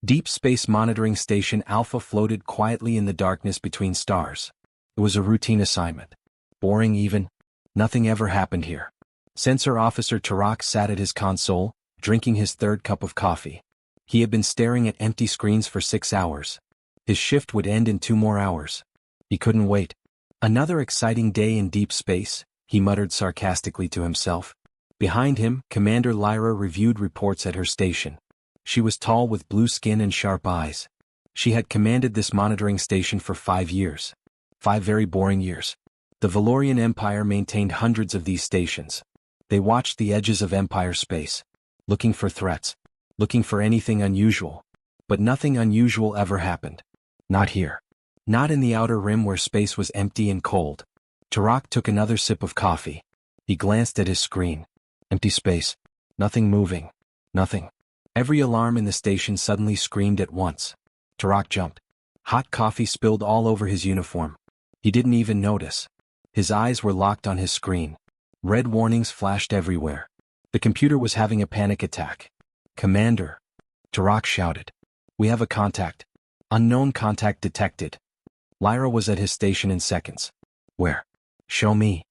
Deep Space Monitoring Station Alpha floated quietly in the darkness between stars. It was a routine assignment. Boring even. Nothing ever happened here. Sensor Officer Tarak sat at his console, drinking his third cup of coffee. He had been staring at empty screens for 6 hours. His shift would end in 2 more hours. He couldn't wait. Another exciting day in deep space, he muttered sarcastically to himself. Behind him, Commander Lyra reviewed reports at her station. She was tall with blue skin and sharp eyes. She had commanded this monitoring station for 5 years. 5 very boring years. The Valorian Empire maintained hundreds of these stations. They watched the edges of Empire space, looking for threats, looking for anything unusual. But nothing unusual ever happened. Not here. Not in the outer rim where space was empty and cold. Tarak took another sip of coffee. He glanced at his screen. Empty space. Nothing moving. Nothing. Every alarm in the station suddenly screamed at once. Tarak jumped. Hot coffee spilled all over his uniform. He didn't even notice. His eyes were locked on his screen. Red warnings flashed everywhere. The computer was having a panic attack. Commander. Tarak shouted. We have a contact. Unknown contact detected. Lyra was at his station in seconds. Where? Show me.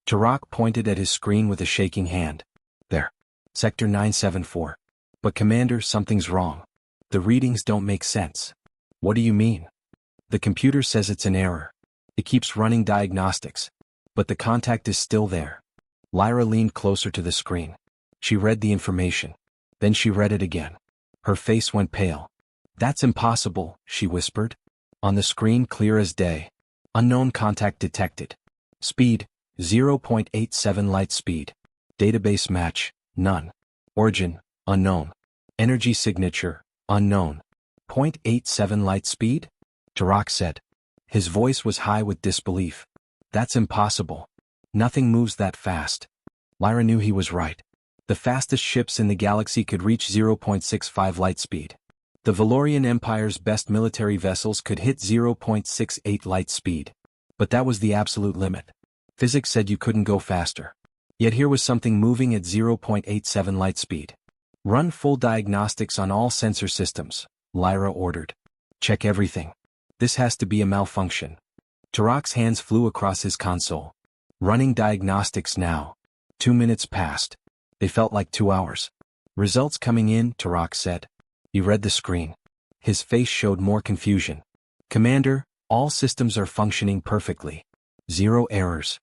Tarak pointed at his screen with a shaking hand. There. Sector 974. But Commander, something's wrong. The readings don't make sense. What do you mean? The computer says it's an error. It keeps running diagnostics. But the contact is still there. Lyra leaned closer to the screen. She read the information. Then she read it again. Her face went pale. That's impossible, she whispered. On the screen, clear as day. Unknown contact detected. Speed, 0.87 light speed. Database match, none. Origin, unknown. Energy signature, unknown. 0.87 light speed? Tarak said. His voice was high with disbelief. That's impossible. Nothing moves that fast. Lyra knew he was right. The fastest ships in the galaxy could reach 0.65 light speed. The Valorian Empire's best military vessels could hit 0.68 light speed. But that was the absolute limit. Physics said you couldn't go faster. Yet here was something moving at 0.87 light speed. Run full diagnostics on all sensor systems, Lyra ordered. Check everything. This has to be a malfunction. Tarak's hands flew across his console. Running diagnostics now. 2 minutes passed. They felt like 2 hours. Results coming in, Tarak said. He read the screen. His face showed more confusion. Commander, all systems are functioning perfectly. 0 errors.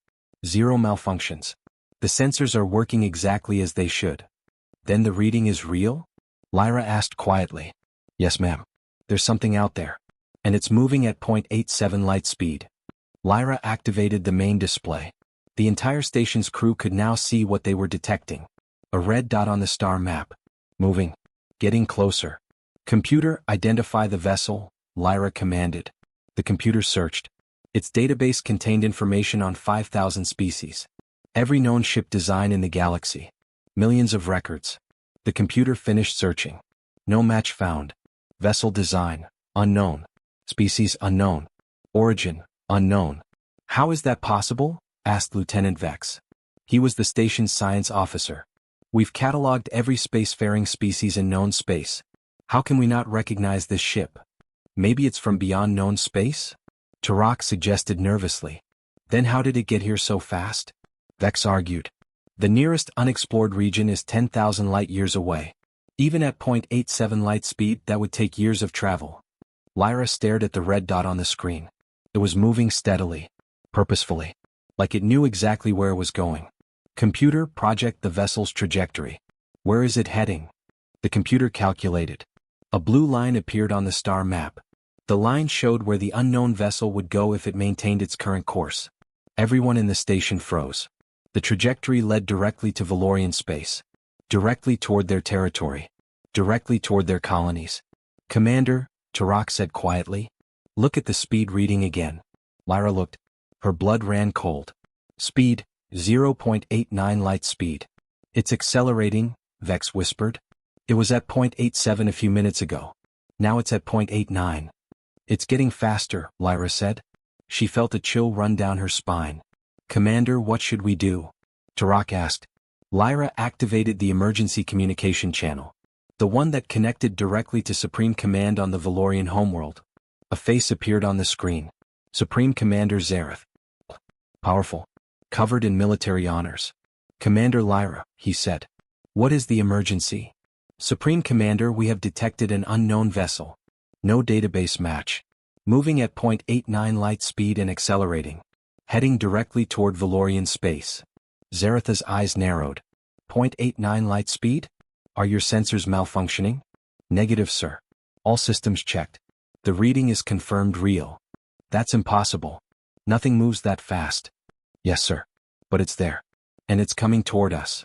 0 malfunctions. The sensors are working exactly as they should. Then the reading is real? Lyra asked quietly. Yes, ma'am. There's something out there. And it's moving at 0.87 light speed. Lyra activated the main display. The entire station's crew could now see what they were detecting. A red dot on the star map. Moving. Getting closer. Computer, identify the vessel, Lyra commanded. The computer searched. Its database contained information on 5,000 species. Every known ship design in the galaxy. Millions of records. The computer finished searching. No match found. Vessel design, unknown. Species unknown. Origin, unknown. How is that possible? Asked Lieutenant Vex. He was the station's science officer. We've cataloged every spacefaring species in known space. How can we not recognize this ship? Maybe it's from beyond known space? Tarak suggested nervously. Then how did it get here so fast? Vex argued. The nearest unexplored region is 10,000 light-years away. Even at 0.87 light speed, that would take years of travel. Lyra stared at the red dot on the screen. It was moving steadily, purposefully, like it knew exactly where it was going. Computer, project the vessel's trajectory. Where is it heading? The computer calculated. A blue line appeared on the star map. The line showed where the unknown vessel would go if it maintained its current course. Everyone in the station froze. The trajectory led directly to Valorian space. Directly toward their territory. Directly toward their colonies. Commander, Tarak said quietly. Look at the speed reading again. Lyra looked. Her blood ran cold. Speed, 0.89 light speed. It's accelerating, Vex whispered. It was at 0.87 a few minutes ago. Now it's at 0.89. It's getting faster, Lyra said. She felt a chill run down her spine. Commander, what should we do? Tarak asked. Lyra activated the emergency communication channel. The one that connected directly to Supreme Command on the Valorian homeworld. A face appeared on the screen. Supreme Commander Zareth. Powerful. Covered in military honors. Commander Lyra, he said. What is the emergency? Supreme Commander, we have detected an unknown vessel. No database match. Moving at 0.89 light speed and accelerating. Heading directly toward Valorian space. Zareth's eyes narrowed. 0.89 light speed? Are your sensors malfunctioning? Negative, sir. All systems checked. The reading is confirmed real. That's impossible. Nothing moves that fast. Yes, sir. But it's there. And it's coming toward us.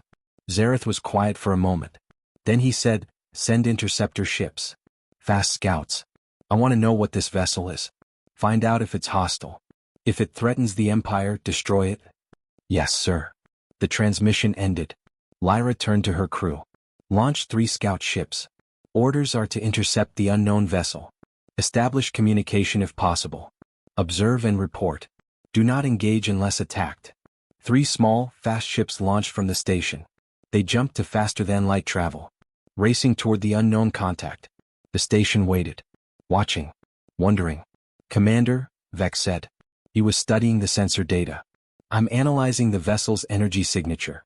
Zareth was quiet for a moment. Then he said, send interceptor ships. Fast scouts. I want to know what this vessel is. Find out if it's hostile. If it threatens the Empire, destroy it. Yes, sir. The transmission ended. Lyra turned to her crew. Launch 3 scout ships. Orders are to intercept the unknown vessel. Establish communication if possible. Observe and report. Do not engage unless attacked. 3 small, fast ships launched from the station. They jumped to faster-than-light travel. Racing toward the unknown contact. The station waited. Watching. Wondering. Commander, Vex said. He was studying the sensor data. I'm analyzing the vessel's energy signature.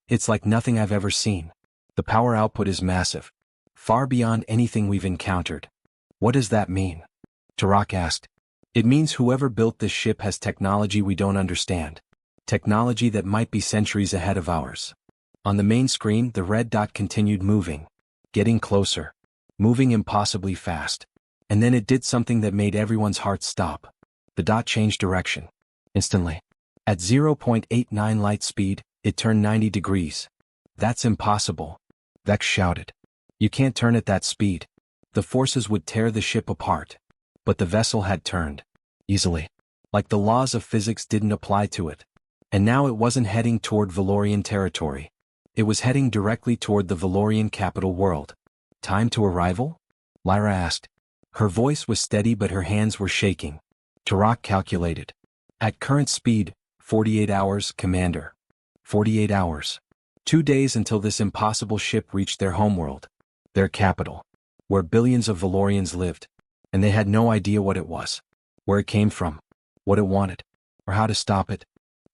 It's like nothing I've ever seen. The power output is massive. Far beyond anything we've encountered. What does that mean? Tarak asked. It means whoever built this ship has technology we don't understand. Technology that might be centuries ahead of ours. On the main screen, the red dot continued moving. Getting closer. Moving impossibly fast. And then it did something that made everyone's heart stop. The dot changed direction. Instantly. At 0.89 light speed, it turned 90 degrees. That's impossible. Vex shouted. You can't turn at that speed. The forces would tear the ship apart. But the vessel had turned. Easily. Like the laws of physics didn't apply to it. And now it wasn't heading toward Valorian territory. It was heading directly toward the Valorian capital world. Time to arrival? Lyra asked. Her voice was steady but her hands were shaking. Tarak calculated. At current speed, 48 hours, Commander. 48 hours. 2 days until this impossible ship reached their homeworld. Their capital. Where billions of Valorians lived. And they had no idea what it was. Where it came from. What it wanted. Or how to stop it.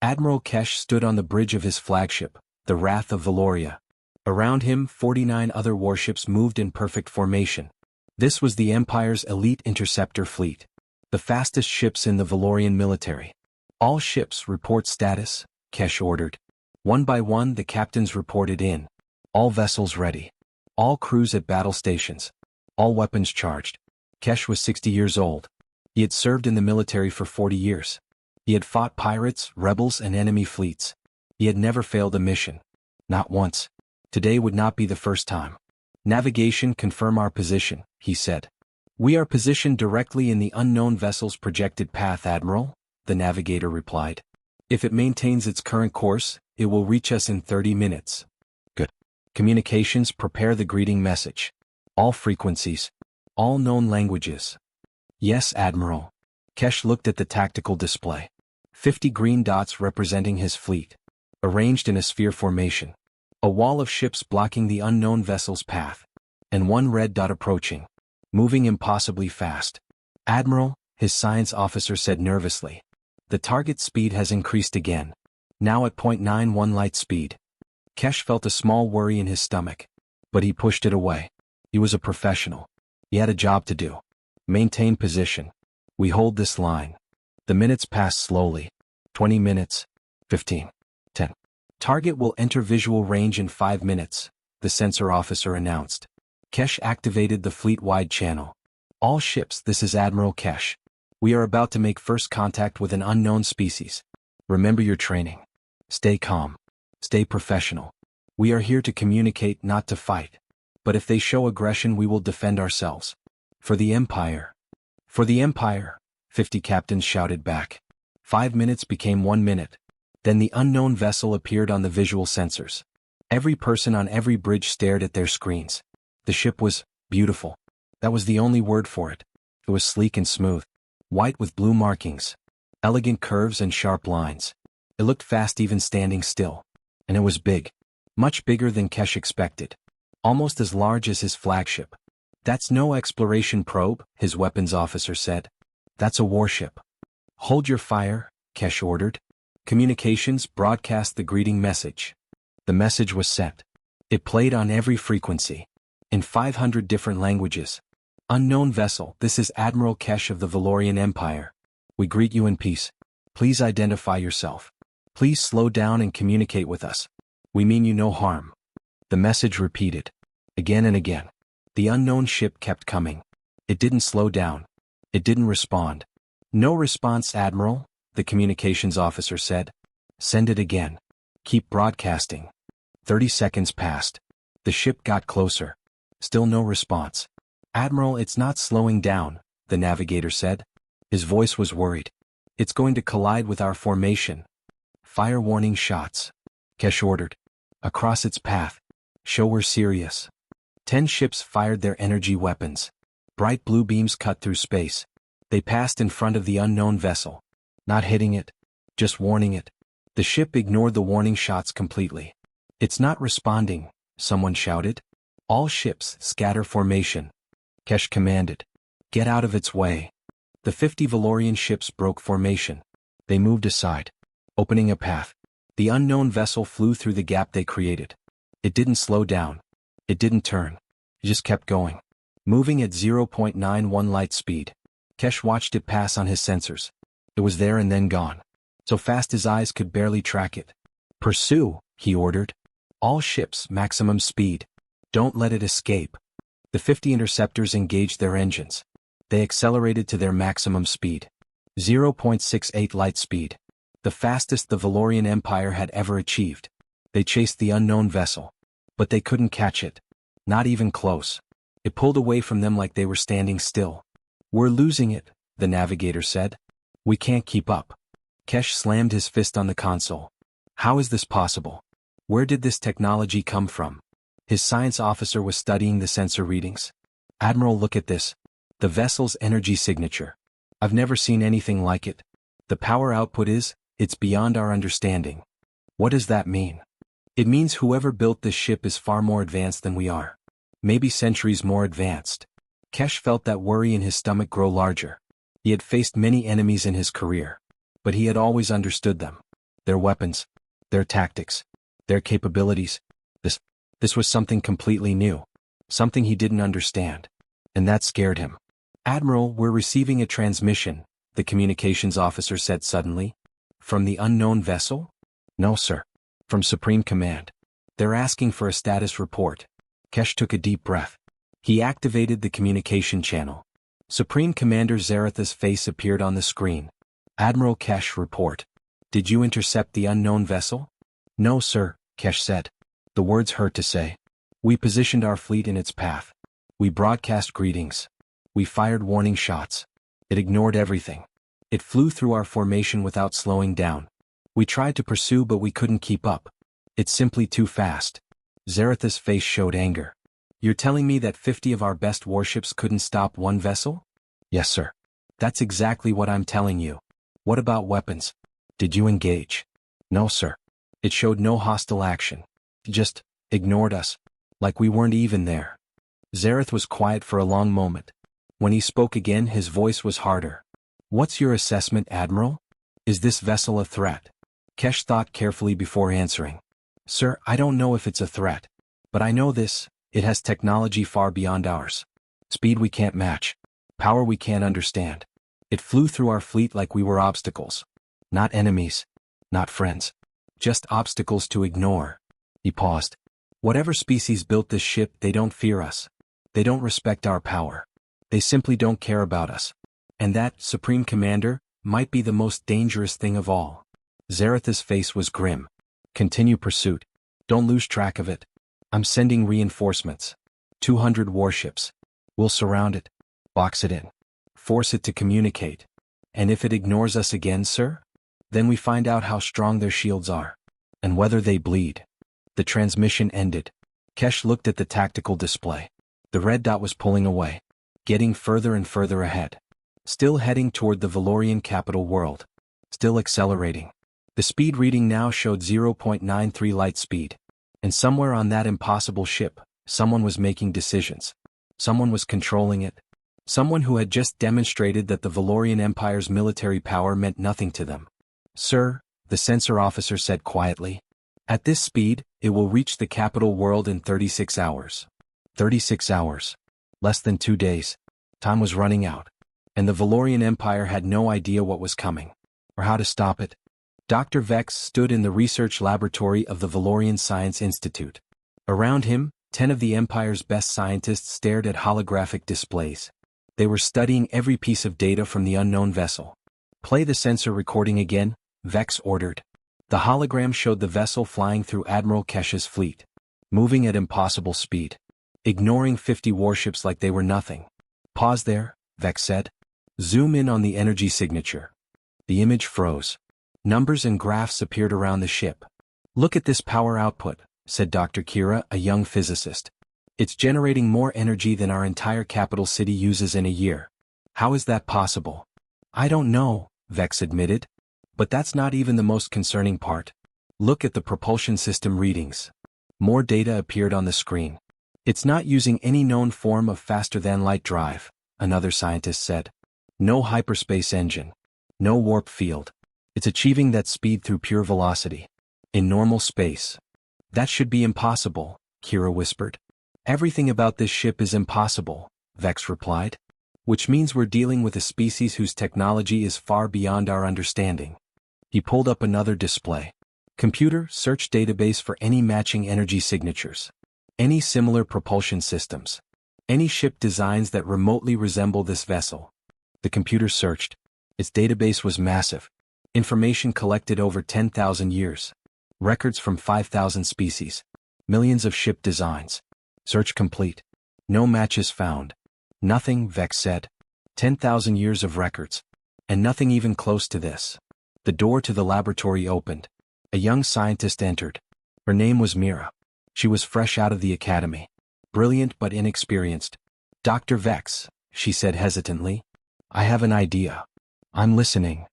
Admiral Kesh stood on the bridge of his flagship, the Wrath of Valoria. Around him, 49 other warships moved in perfect formation. This was the Empire's elite interceptor fleet. The fastest ships in the Valorian military. All ships report status, Kesh ordered. One by one the captains reported in. All vessels ready. All crews at battle stations. All weapons charged. Kesh was 60 years old. He had served in the military for 40 years. He had fought pirates, rebels, and enemy fleets. He had never failed a mission. Not once. Today would not be the first time. Navigation confirm our position, he said. We are positioned directly in the unknown vessel's projected path, Admiral, the navigator replied. If it maintains its current course, it will reach us in 30 minutes. Good. Communications, prepare the greeting message. All frequencies. All known languages. Yes, Admiral. Kesh looked at the tactical display. 50 green dots representing his fleet. Arranged in a sphere formation. A wall of ships blocking the unknown vessel's path. And 1 red dot approaching. Moving impossibly fast. Admiral, his science officer said nervously. The target speed has increased again. Now at 0.91 light speed. Kesh felt a small worry in his stomach. But he pushed it away. He was a professional. He had a job to do. Maintain position. We hold this line. The minutes passed slowly. 20 minutes. 15. 10. Target will enter visual range in 5 minutes, the sensor officer announced. Kesh activated the fleet-wide channel. All ships, this is Admiral Kesh. We are about to make first contact with an unknown species. Remember your training. Stay calm. Stay professional. We are here to communicate, not to fight. But if they show aggression, we will defend ourselves. For the Empire. For the Empire, 50 captains shouted back. 5 minutes became 1 minute. Then the unknown vessel appeared on the visual sensors. Every person on every bridge stared at their screens. The ship was beautiful. That was the only word for it. It was sleek and smooth. White with blue markings. Elegant curves and sharp lines. It looked fast even standing still. And it was big. Much bigger than Kesh expected. almost as large as his flagship. "That's no exploration probe," his weapons officer said. "That's a warship." "Hold your fire," Kesh ordered. Communications broadcast the greeting message. The message was sent. It played on every frequency. In 500 different languages. "Unknown vessel, this is Admiral Kesh of the Valorian Empire. We greet you in peace. Please identify yourself. Please slow down and communicate with us. We mean you no harm." The message repeated. Again and again. The unknown ship kept coming. It didn't slow down. It didn't respond. "No response, Admiral," the communications officer said. "Send it again. Keep broadcasting." 30 seconds passed. The ship got closer. Still no response. "Admiral, it's not slowing down," the navigator said. His voice was worried. "It's going to collide with our formation." "Fire warning shots," Kesh ordered. "Across its path. Show we're serious." 10 ships fired their energy weapons. Bright blue beams cut through space. They passed in front of the unknown vessel. Not hitting it, just warning it. The ship ignored the warning shots completely. "It's not responding," someone shouted. "All ships, scatter formation," Kesh commanded. "Get out of its way." The 50 Valorian ships broke formation. They moved aside, opening a path. The unknown vessel flew through the gap they created. It didn't slow down. It didn't turn. It just kept going. Moving at 0.91 light speed. Kesh watched it pass on his sensors. It was there and then gone. So fast his eyes could barely track it. "Pursue," he ordered. "All ships, maximum speed. Don't let it escape." The 50 interceptors engaged their engines. They accelerated to their maximum speed. 0.68 light speed. The fastest the Valorian Empire had ever achieved. They chased the unknown vessel. But they couldn't catch it. Not even close. It pulled away from them like they were standing still. "We're losing it," the navigator said. "We can't keep up." Kesh slammed his fist on the console. "How is this possible? Where did this technology come from?" His science officer was studying the sensor readings. "Admiral, look at this. The vessel's energy signature. I've never seen anything like it. The power output it's beyond our understanding." "What does that mean?" "It means whoever built this ship is far more advanced than we are. Maybe centuries more advanced." Kesh felt that worry in his stomach grow larger. He had faced many enemies in his career. But he had always understood them. Their weapons. Their tactics. Their capabilities. This was something completely new. Something he didn't understand. And that scared him. "Admiral, we're receiving a transmission," the communications officer said suddenly. "From the unknown vessel?" "No, sir. From Supreme Command. They're asking for a status report." Kesh took a deep breath. He activated the communication channel. Supreme Commander Zaratha's face appeared on the screen. "Admiral Kesh, report. Did you intercept the unknown vessel?" "No, sir," Kesh said. The words hurt to say. "We positioned our fleet in its path. We broadcast greetings. We fired warning shots. It ignored everything. It flew through our formation without slowing down. We tried to pursue but we couldn't keep up. It's simply too fast." Zaratha's face showed anger. "You're telling me that 50 of our best warships couldn't stop one vessel?" "Yes, sir. That's exactly what I'm telling you." "What about weapons? Did you engage?" "No, sir. It showed no hostile action. It just ignored us. Like we weren't even there." Zarath was quiet for a long moment. When he spoke again, his voice was harder. "What's your assessment, Admiral? Is this vessel a threat?" Kesh thought carefully before answering. "Sir, I don't know if it's a threat. But I know this, it has technology far beyond ours. Speed we can't match. Power we can't understand. It flew through our fleet like we were obstacles. Not enemies. Not friends. Just obstacles to ignore." He paused. "Whatever species built this ship, they don't fear us. They don't respect our power. They simply don't care about us. And that, Supreme Commander, might be the most dangerous thing of all." Zaratha's face was grim. "Continue pursuit. Don't lose track of it. I'm sending reinforcements. 200 warships. We'll surround it. Box it in. Force it to communicate. And if it ignores us again, sir? Then we find out how strong their shields are. And whether they bleed." The transmission ended. Kesh looked at the tactical display. The red dot was pulling away. Getting further and further ahead. Still heading toward the Valorian capital world. Still accelerating. The speed reading now showed 0.93 light speed. And somewhere on that impossible ship, Someone was making decisions. Someone was controlling it. Someone who had just demonstrated that the Valorian Empire's military power meant nothing to them. "Sir," the sensor officer said quietly, "at this speed, it will reach the capital world in 36 hours. 36 hours. Less than 2 days. Time was running out. And the Valorian Empire had no idea what was coming, or how to stop it." Dr. Vex stood in the research laboratory of the Valorian Science Institute. Around him, 10 of the Empire's best scientists stared at holographic displays. They were studying every piece of data from the unknown vessel. "Play the sensor recording again," Vex ordered. The hologram showed the vessel flying through Admiral Kesh's fleet, moving at impossible speed, ignoring 50 warships like they were nothing. "Pause there," Vex said. "Zoom in on the energy signature." The image froze. Numbers and graphs appeared around the ship. "Look at this power output," said Dr. Kira, a young physicist. "It's generating more energy than our entire capital city uses in a year. How is that possible?" "I don't know," Vex admitted. "But that's not even the most concerning part. Look at the propulsion system readings." More data appeared on the screen. "It's not using any known form of faster-than-light drive," another scientist said. "No hyperspace engine. No warp field. It's achieving that speed through pure velocity. In normal space. That should be impossible," Kira whispered. "Everything about this ship is impossible," Vex replied. "Which means we're dealing with a species whose technology is far beyond our understanding." He pulled up another display. "Computer, search database for any matching energy signatures. Any similar propulsion systems. Any ship designs that remotely resemble this vessel." The computer searched. Its database was massive. Information collected over 10,000 years. Records from 5,000 species. Millions of ship designs. Search complete. No matches found. "Nothing," Vex said. 10,000 years of records. And nothing even close to this. The door to the laboratory opened. A young scientist entered. Her name was Mira. She was fresh out of the academy. Brilliant but inexperienced. "Dr. Vex," she said hesitantly. "I have an idea." "I'm listening."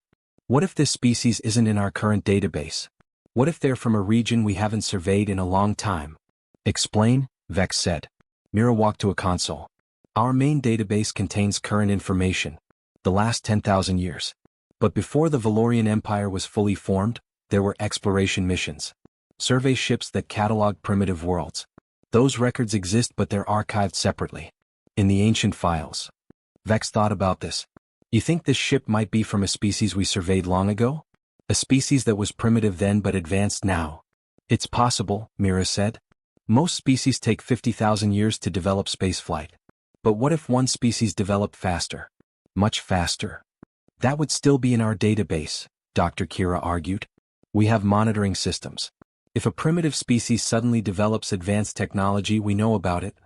"What if this species isn't in our current database? What if they're from a region we haven't surveyed in a long time?" "Explain," Vex said. Mira walked to a console. "Our main database contains current information. The last 10,000 years. But before the Valorian Empire was fully formed, there were exploration missions. Survey ships that catalog primitive worlds. Those records exist but they're archived separately. In the ancient files." Vex thought about this. "You think this ship might be from a species we surveyed long ago? A species that was primitive then but advanced now?" "It's possible," Mira said. "Most species take 50,000 years to develop spaceflight. But what if one species developed faster? Much faster? That would still be in our database," Dr. Kira argued. "We have monitoring systems. If a primitive species suddenly develops advanced technology, we know about it."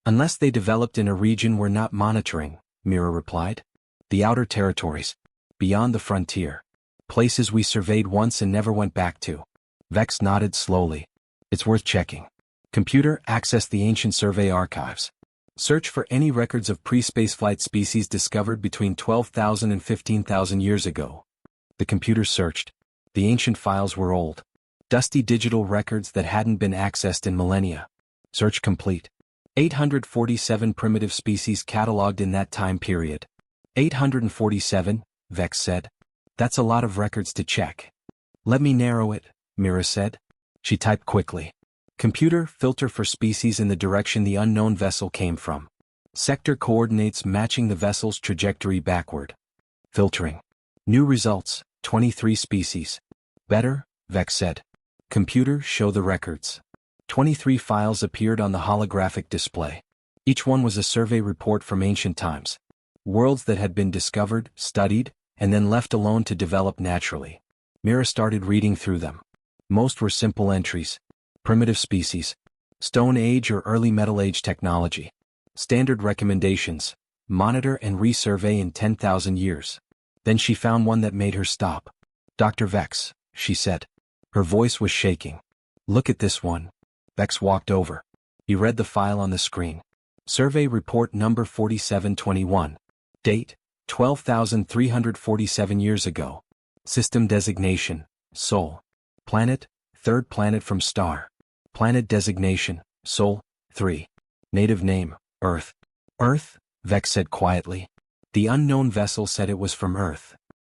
"Unless they developed in a region we're not monitoring," Mira replied. "The outer territories. Beyond the frontier. Places we surveyed once and never went back to." Vex nodded slowly. "It's worth checking. Computer, access the ancient survey archives. Search for any records of pre-spaceflight species discovered between 12,000 and 15,000 years ago." The computer searched. The ancient files were old. Dusty digital records that hadn't been accessed in millennia. Search complete. 847 primitive species cataloged in that time period. 847, Vex said. "That's a lot of records to check." "Let me narrow it," Mira said. She typed quickly. "Computer, filter for species in the direction the unknown vessel came from. Sector coordinates matching the vessel's trajectory backward." Filtering. New results, 23 species. "Better," Vex said. "Computer, show the records." 23 files appeared on the holographic display. Each one was a survey report from ancient times. Worlds that had been discovered, studied, and then left alone to develop naturally. Mira started reading through them. Most were simple entries. Primitive species. Stone Age or early Metal Age technology. Standard recommendations. Monitor and resurvey in 10,000 years. Then she found one that made her stop. "Dr. Vex," she said. Her voice was shaking. "Look at this one." Vex walked over. He read the file on the screen. Survey report number 4721. Date, 12,347 years ago. System designation, Sol. Planet, third planet from star. Planet designation, Sol, 3. Native name, Earth. Earth, Vex said quietly. The unknown vessel said it was from Earth.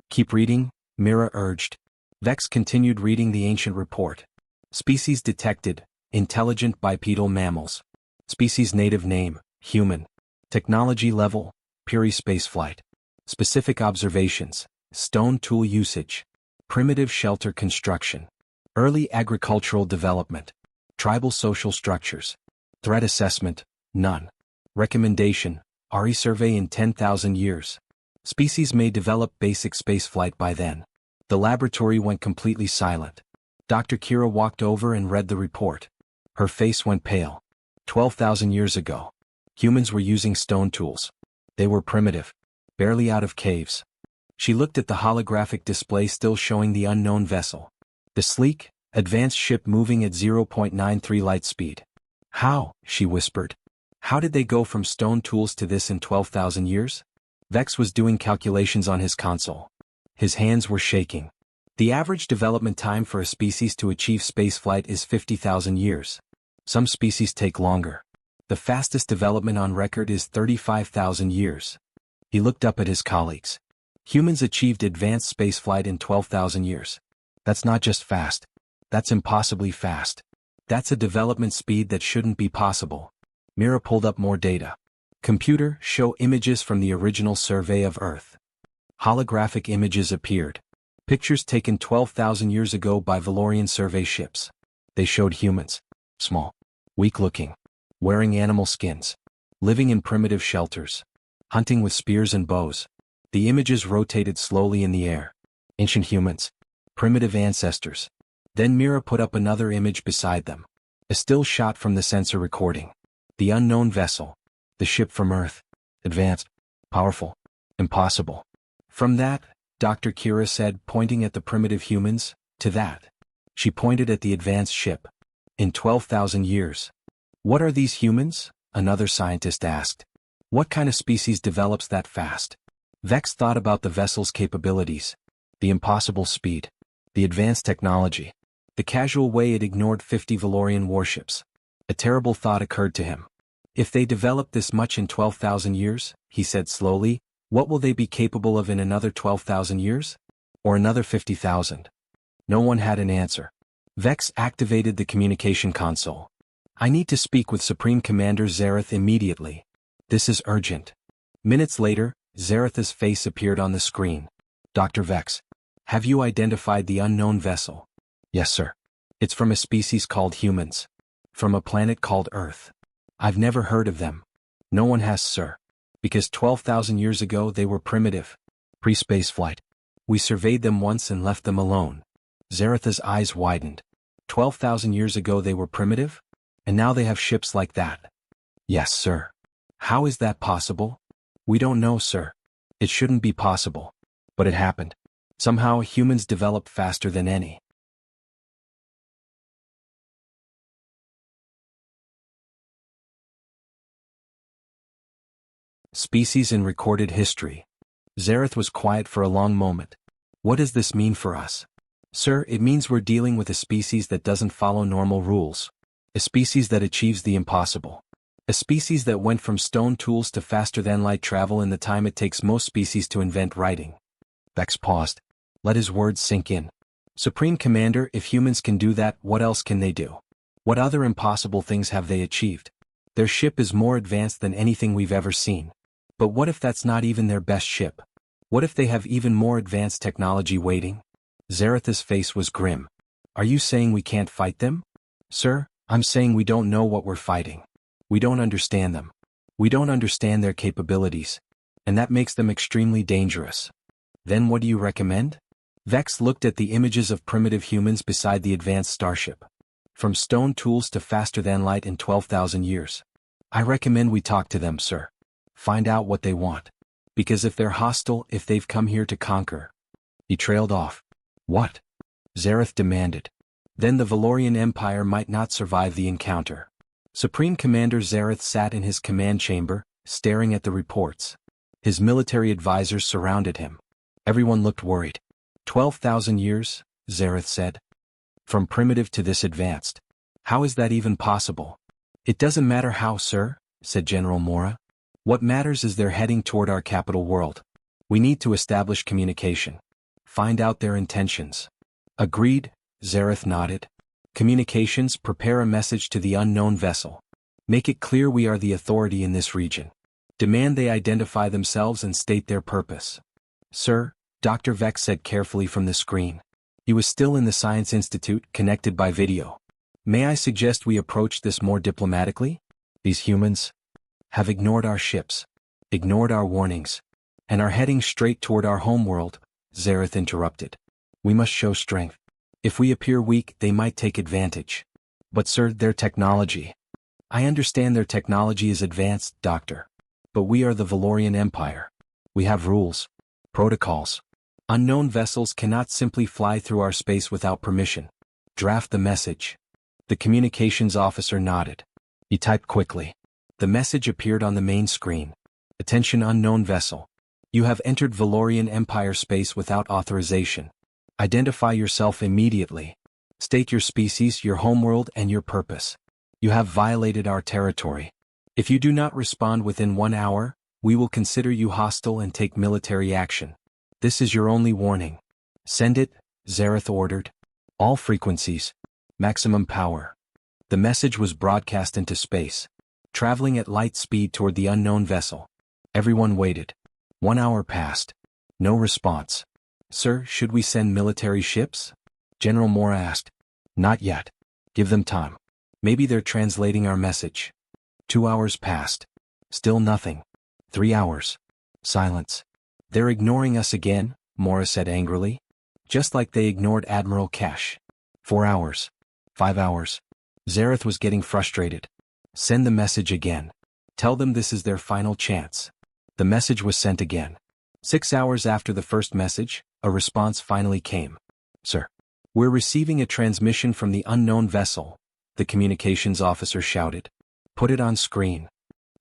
Keep reading, Mira urged. Vex continued reading the ancient report. Species detected, intelligent bipedal mammals. Species native name, human. Technology level, Puri spaceflight. Specific observations, stone tool usage. Primitive shelter construction. Early agricultural development. Tribal social structures. Threat assessment, none. Recommendation, RE survey in 10,000 years. Species may develop basic spaceflight by then. The laboratory went completely silent. Dr. Kira walked over and read the report. Her face went pale. 12,000 years ago. Humans were using stone tools. They were primitive. Barely out of caves. She looked at the holographic display still showing the unknown vessel. The sleek, advanced ship moving at 0.93 light speed. How, she whispered. How did they go from stone tools to this in 12,000 years? Vex was doing calculations on his console. His hands were shaking. The average development time for a species to achieve spaceflight is 50,000 years. Some species take longer. The fastest development on record is 35,000 years. He looked up at his colleagues. Humans achieved advanced spaceflight in 12,000 years. That's not just fast. That's impossibly fast. That's a development speed that shouldn't be possible. Mira pulled up more data. Computer, show images from the original survey of Earth. Holographic images appeared. Pictures taken 12,000 years ago by Valorian survey ships. They showed humans. Small. Weak-looking. Wearing animal skins. Living in primitive shelters. Hunting with spears and bows. The images rotated slowly in the air. Ancient humans. Primitive ancestors. Then Mira put up another image beside them. A still shot from the sensor recording. The unknown vessel. The ship from Earth. Advanced. Powerful. Impossible. From that, Dr. Kira said, pointing at the primitive humans, to that. She pointed at the advanced ship. In 12,000 years. What are these humans? Another scientist asked. What kind of species develops that fast? Vex thought about the vessel's capabilities. The impossible speed. The advanced technology. The casual way it ignored 50 Valorian warships. A terrible thought occurred to him. If they develop this much in 12,000 years, he said slowly, what will they be capable of in another 12,000 years? Or another 50,000? No one had an answer. Vex activated the communication console. I need to speak with Supreme Commander Zareth immediately. This is urgent. Minutes later, Zareth's face appeared on the screen. Dr. Vex. Have you identified the unknown vessel? Yes, sir. It's from a species called humans. From a planet called Earth. I've never heard of them. No one has, sir. Because 12,000 years ago they were primitive. Pre-space flight. We surveyed them once and left them alone. Zareth's eyes widened. 12,000 years ago they were primitive? And now they have ships like that? Yes, sir. How is that possible? We don't know, sir. It shouldn't be possible. But it happened. Somehow humans developed faster than any. Species in recorded history. Zareth was quiet for a long moment. What does this mean for us? Sir, it means we're dealing with a species that doesn't follow normal rules. A species that achieves the impossible. A species that went from stone tools to faster-than-light travel in the time it takes most species to invent writing. Vex paused. Let his words sink in. Supreme Commander, if humans can do that, what else can they do? What other impossible things have they achieved? Their ship is more advanced than anything we've ever seen. But what if that's not even their best ship? What if they have even more advanced technology waiting? Zareth's face was grim. Are you saying we can't fight them? Sir, I'm saying we don't know what we're fighting. We don't understand them. We don't understand their capabilities. And that makes them extremely dangerous. Then what do you recommend? Vex looked at the images of primitive humans beside the advanced starship. From stone tools to faster-than-light in 12,000 years. I recommend we talk to them, sir. Find out what they want. Because if they're hostile, if they've come here to conquer. He trailed off. What? Zareth demanded. Then the Valorian Empire might not survive the encounter. Supreme Commander Zareth sat in his command chamber, staring at the reports. His military advisors surrounded him. Everyone looked worried. 12,000 years, Zareth said. From primitive to this advanced. How is that even possible? It doesn't matter how, sir, said General Mora. What matters is they're heading toward our capital world. We need to establish communication. Find out their intentions. Agreed, Zareth nodded. Communications, prepare a message to the unknown vessel. Make it clear we are the authority in this region. Demand they identify themselves and state their purpose. Sir, Dr. Vex said carefully from the screen. He was still in the Science Institute, connected by video. May I suggest we approach this more diplomatically? These humans have ignored our ships, ignored our warnings, and are heading straight toward our homeworld, Zareth interrupted. We must show strength. If we appear weak, they might take advantage. But sir, their technology. I understand their technology is advanced, Doctor. But we are the Valorian Empire. We have rules, protocols. Unknown vessels cannot simply fly through our space without permission. Draft the message. The communications officer nodded. He typed quickly. The message appeared on the main screen. Attention, unknown vessel. You have entered Valorian Empire space without authorization. Identify yourself immediately. State your species, your homeworld, and your purpose. You have violated our territory. If you do not respond within 1 hour, we will consider you hostile and take military action. This is your only warning. Send it, Zareth ordered. All frequencies. Maximum power. The message was broadcast into space, traveling at light speed toward the unknown vessel. Everyone waited. 1 hour passed. No response. Sir, should we send military ships? General Mora asked. Not yet. Give them time. Maybe they're translating our message. 2 hours passed. Still nothing. 3 hours. Silence. They're ignoring us again, Mora said angrily. Just like they ignored Admiral Cash. 4 hours. 5 hours. Zareth was getting frustrated. Send the message again. Tell them this is their final chance. The message was sent again. 6 hours after the first message, a response finally came. Sir, we're receiving a transmission from the unknown vessel, the communications officer shouted. Put it on screen.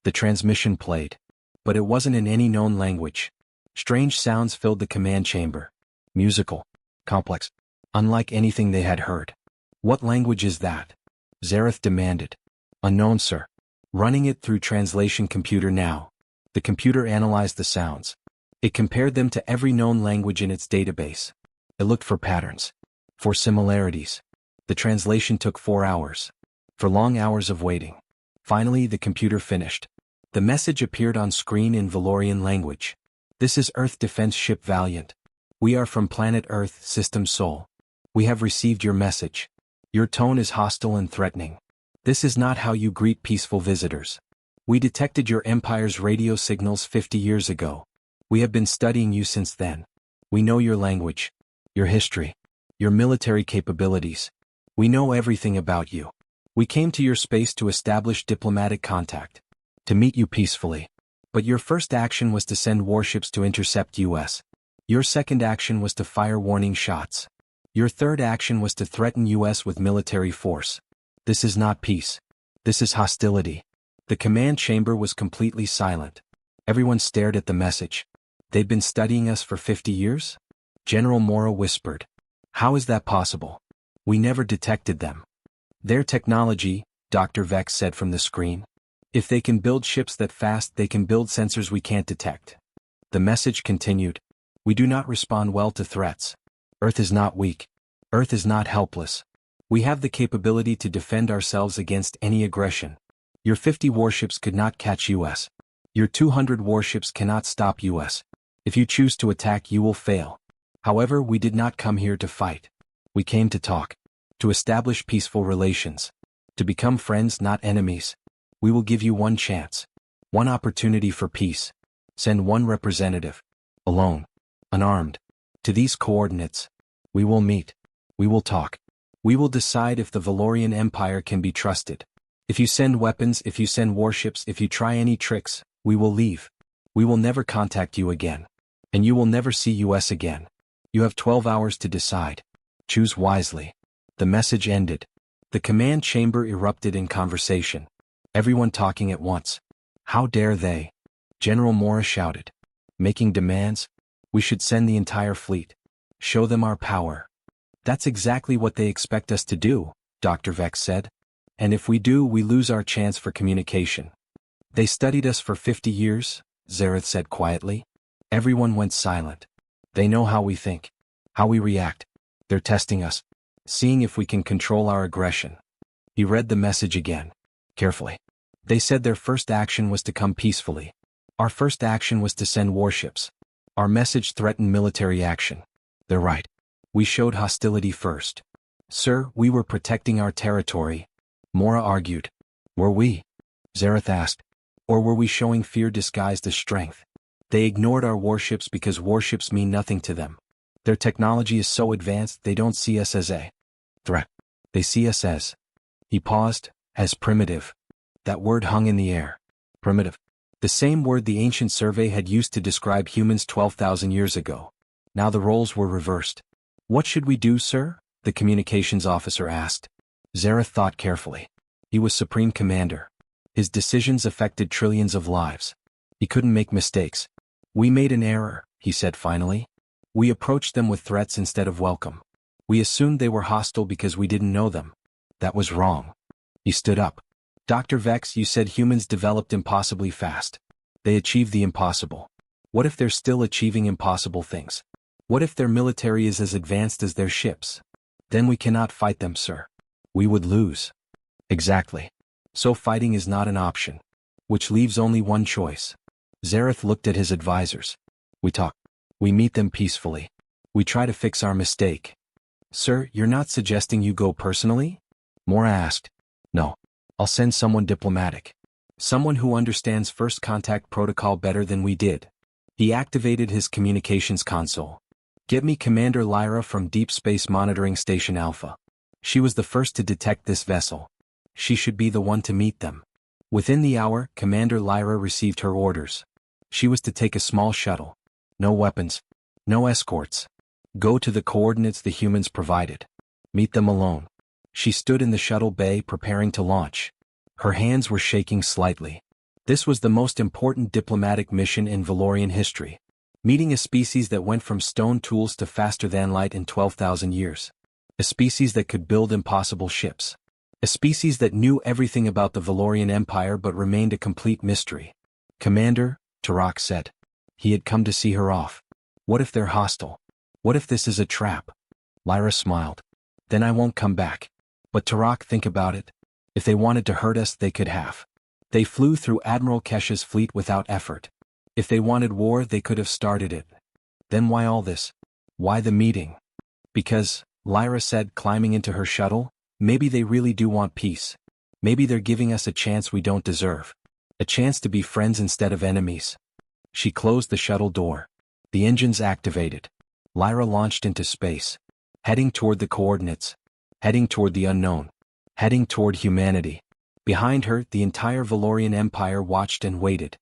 The transmission played. But it wasn't in any known language. Strange sounds filled the command chamber. Musical. Complex. Unlike anything they had heard. What language is that? Zareth demanded. Unknown, sir. Running it through translation computer now. The computer analyzed the sounds. It compared them to every known language in its database. It looked for patterns. For similarities. The translation took 4 hours. For long hours of waiting. Finally, the computer finished. The message appeared on screen in Valorian language. This is Earth Defense Ship Valiant. We are from planet Earth, System Sol. We have received your message. Your tone is hostile and threatening. This is not how you greet peaceful visitors. We detected your Empire's radio signals 50 years ago. We have been studying you since then. We know your language, your history, your military capabilities. We know everything about you. We came to your space to establish diplomatic contact, to meet you peacefully. But your first action was to send warships to intercept US. Your second action was to fire warning shots. Your third action was to threaten US with military force. This is not peace. This is hostility. The command chamber was completely silent. Everyone stared at the message. They'd been studying us for 50 years? General Mora whispered. How is that possible? We never detected them. Their technology, Dr. Vex said from the screen. If they can build ships that fast, they can build sensors we can't detect. The message continued. We do not respond well to threats. Earth is not weak. Earth is not helpless. We have the capability to defend ourselves against any aggression. Your 50 warships could not catch US. Your 200 warships cannot stop US. If you choose to attack, you will fail. However, we did not come here to fight. We came to talk. To establish peaceful relations. To become friends, not enemies. We will give you one chance. One opportunity for peace. Send one representative. Alone. Unarmed. To these coordinates. We will meet. We will talk. We will decide if the Valorian Empire can be trusted. If you send weapons, if you send warships, if you try any tricks, we will leave. We will never contact you again. And you will never see US again. You have 12 hours to decide. Choose wisely. The message ended. The command chamber erupted in conversation. Everyone talking at once. How dare they? General Mora shouted. Making demands? We should send the entire fleet. Show them our power. That's exactly what they expect us to do, Dr. Vex said. And if we do, we lose our chance for communication. They studied us for 50 years, Zareth said quietly. Everyone went silent. They know how we think, how we react. They're testing us, seeing if we can control our aggression. He read the message again, carefully. They said their first action was to come peacefully. Our first action was to send warships. Our message threatened military action. They're right. We showed hostility first. Sir, we were protecting our territory. Mora argued. Were we? Zareth asked. Or were we showing fear disguised as strength? They ignored our warships because warships mean nothing to them. Their technology is so advanced they don't see us as a threat. They see us as... He paused, as primitive. That word hung in the air. Primitive. The same word the ancient survey had used to describe humans 12,000 years ago. Now the roles were reversed. What should we do, sir? The communications officer asked. Zareth thought carefully. He was Supreme Commander. His decisions affected trillions of lives. He couldn't make mistakes. We made an error, he said finally. We approached them with threats instead of welcome. We assumed they were hostile because we didn't know them. That was wrong. He stood up. Dr. Vex, you said humans developed impossibly fast. They achieved the impossible. What if they're still achieving impossible things? What if their military is as advanced as their ships? Then we cannot fight them, sir. We would lose. Exactly. So fighting is not an option. Which leaves only one choice. Zareth looked at his advisors. We talk. We meet them peacefully. We try to fix our mistake. Sir, you're not suggesting you go personally? Mora asked. No. I'll send someone diplomatic. Someone who understands first contact protocol better than we did. He activated his communications console. Get me Commander Lyra from Deep Space Monitoring Station Alpha. She was the first to detect this vessel. She should be the one to meet them. Within the hour, Commander Lyra received her orders. She was to take a small shuttle. No weapons. No escorts. Go to the coordinates the humans provided. Meet them alone. She stood in the shuttle bay preparing to launch. Her hands were shaking slightly. This was the most important diplomatic mission in Valorian history. Meeting a species that went from stone tools to faster-than-light in 12,000 years. A species that could build impossible ships. A species that knew everything about the Valorian Empire but remained a complete mystery. Commander, Tarak said. He had come to see her off. What if they're hostile? What if this is a trap? Lyra smiled. Then I won't come back. But Tarak, think about it. If they wanted to hurt us, they could have. They flew through Admiral Kesh's fleet without effort. If they wanted war, they could have started it. Then why all this? Why the meeting? Because, Lyra said, climbing into her shuttle, maybe they really do want peace. Maybe they're giving us a chance we don't deserve. A chance to be friends instead of enemies. She closed the shuttle door. The engines activated. Lyra launched into space. Heading toward the coordinates. Heading toward the unknown. Heading toward humanity. Behind her, the entire Valorian Empire watched and waited.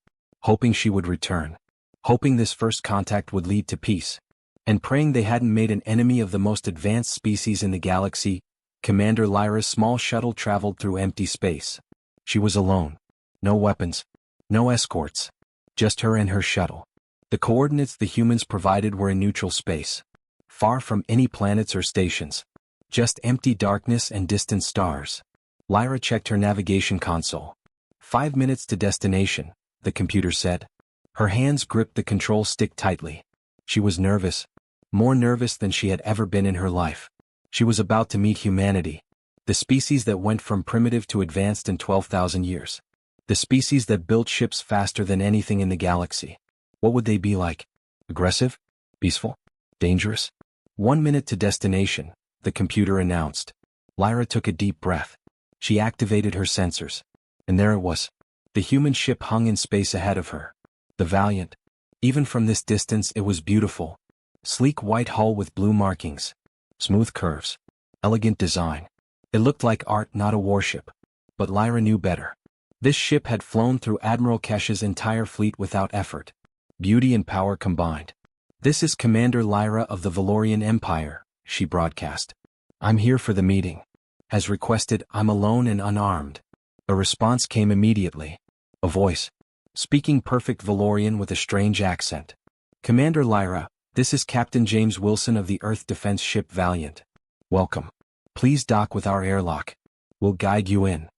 Hoping she would return. Hoping this first contact would lead to peace. And praying they hadn't made an enemy of the most advanced species in the galaxy. Commander Lyra's small shuttle traveled through empty space. She was alone. No weapons. No escorts. Just her and her shuttle. The coordinates the humans provided were in neutral space. Far from any planets or stations. Just empty darkness and distant stars. Lyra checked her navigation console. 5 minutes to destination, the computer said. Her hands gripped the control stick tightly. She was nervous. More nervous than she had ever been in her life. She was about to meet humanity. The species that went from primitive to advanced in 12,000 years. The species that built ships faster than anything in the galaxy. What would they be like? Aggressive? Peaceful? Dangerous? 1 minute to destination, the computer announced. Lyra took a deep breath. She activated her sensors. And there it was. The human ship hung in space ahead of her. The Valiant. Even from this distance it was beautiful. Sleek white hull with blue markings. Smooth curves. Elegant design. It looked like art, not a warship. But Lyra knew better. This ship had flown through Admiral Kesh's entire fleet without effort. Beauty and power combined. This is Commander Lyra of the Valorian Empire, she broadcast. I'm here for the meeting. As requested, I'm alone and unarmed. A response came immediately. A voice. Speaking perfect Valorian with a strange accent. Commander Lyra, this is Captain James Wilson of the Earth Defense Ship Valiant. Welcome. Please dock with our airlock. We'll guide you in.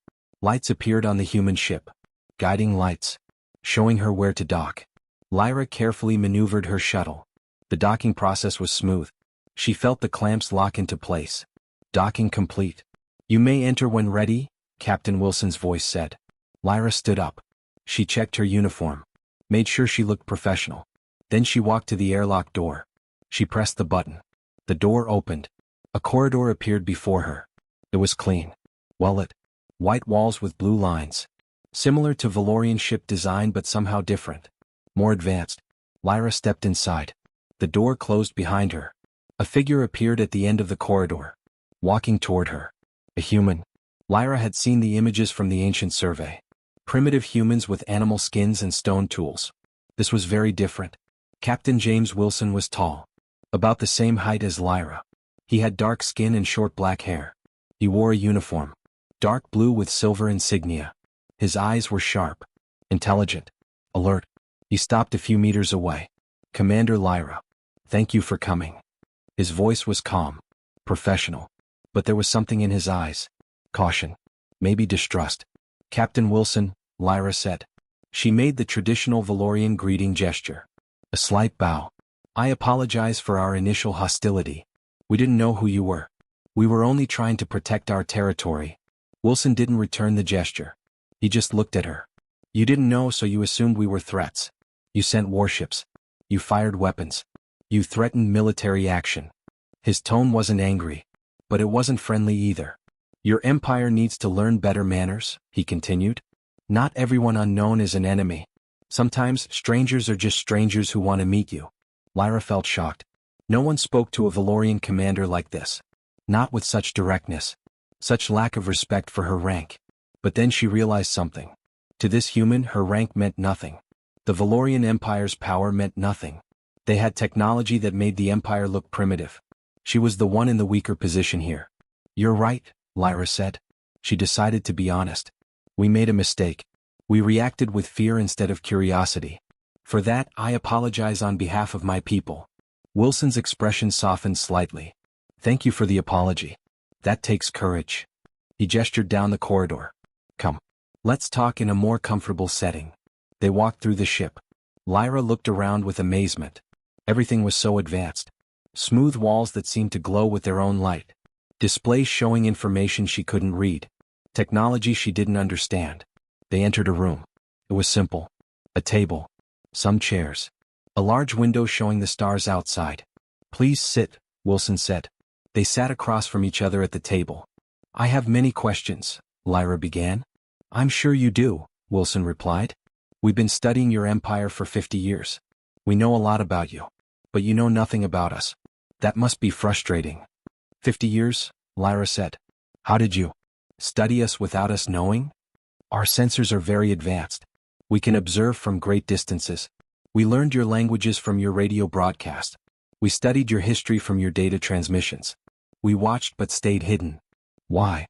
Lights appeared on the human ship. Guiding lights. Showing her where to dock. Lyra carefully maneuvered her shuttle. The docking process was smooth. She felt the clamps lock into place. Docking complete. "You may enter when ready," Captain Wilson's voice said. Lyra stood up. She checked her uniform. Made sure she looked professional. Then she walked to the airlock door. She pressed the button. The door opened. A corridor appeared before her. It was clean. Well-lit. White walls with blue lines. Similar to Valorian ship design but somehow different. More advanced. Lyra stepped inside. The door closed behind her. A figure appeared at the end of the corridor. Walking toward her. A human. Lyra had seen the images from the ancient survey. Primitive humans with animal skins and stone tools. This was very different. Captain James Wilson was tall. About the same height as Lyra. He had dark skin and short black hair. He wore a uniform. Dark blue with silver insignia. His eyes were sharp. Intelligent. Alert. He stopped a few meters away. "Commander Lyra. Thank you for coming." His voice was calm. Professional. But there was something in his eyes. Caution. Maybe distrust. "Captain Wilson," Lyra said. She made the traditional Valorian greeting gesture. A slight bow. "I apologize for our initial hostility. We didn't know who you were. We were only trying to protect our territory." Wilson didn't return the gesture. He just looked at her. "You didn't know, so you assumed we were threats. You sent warships. You fired weapons. You threatened military action." His tone wasn't angry. But it wasn't friendly either. "Your empire needs to learn better manners," he continued. "Not everyone unknown is an enemy. Sometimes strangers are just strangers who want to meet you." Lyra felt shocked. No one spoke to a Valorian commander like this. Not with such directness. Such lack of respect for her rank. But then she realized something. To this human, her rank meant nothing. The Valorian Empire's power meant nothing. They had technology that made the Empire look primitive. She was the one in the weaker position here. "You're right," Lyra said. She decided to be honest. "We made a mistake. We reacted with fear instead of curiosity. For that, I apologize on behalf of my people." Wilson's expression softened slightly. "Thank you for the apology. That takes courage." He gestured down the corridor. "Come. Let's talk in a more comfortable setting." They walked through the ship. Lyra looked around with amazement. Everything was so advanced. Smooth walls that seemed to glow with their own light. Displays showing information she couldn't read. Technology she didn't understand. They entered a room. It was simple. A table. Some chairs. A large window showing the stars outside. "Please sit," Wilson said. They sat across from each other at the table. "I have many questions," Lyra began. "I'm sure you do," Wilson replied. "We've been studying your empire for 50 years. We know a lot about you. But you know nothing about us. That must be frustrating." 50 years, Lyra said. "How did you study us without us knowing?" "Our sensors are very advanced. We can observe from great distances. We learned your languages from your radio broadcast. We studied your history from your data transmissions. We watched but stayed hidden. Why?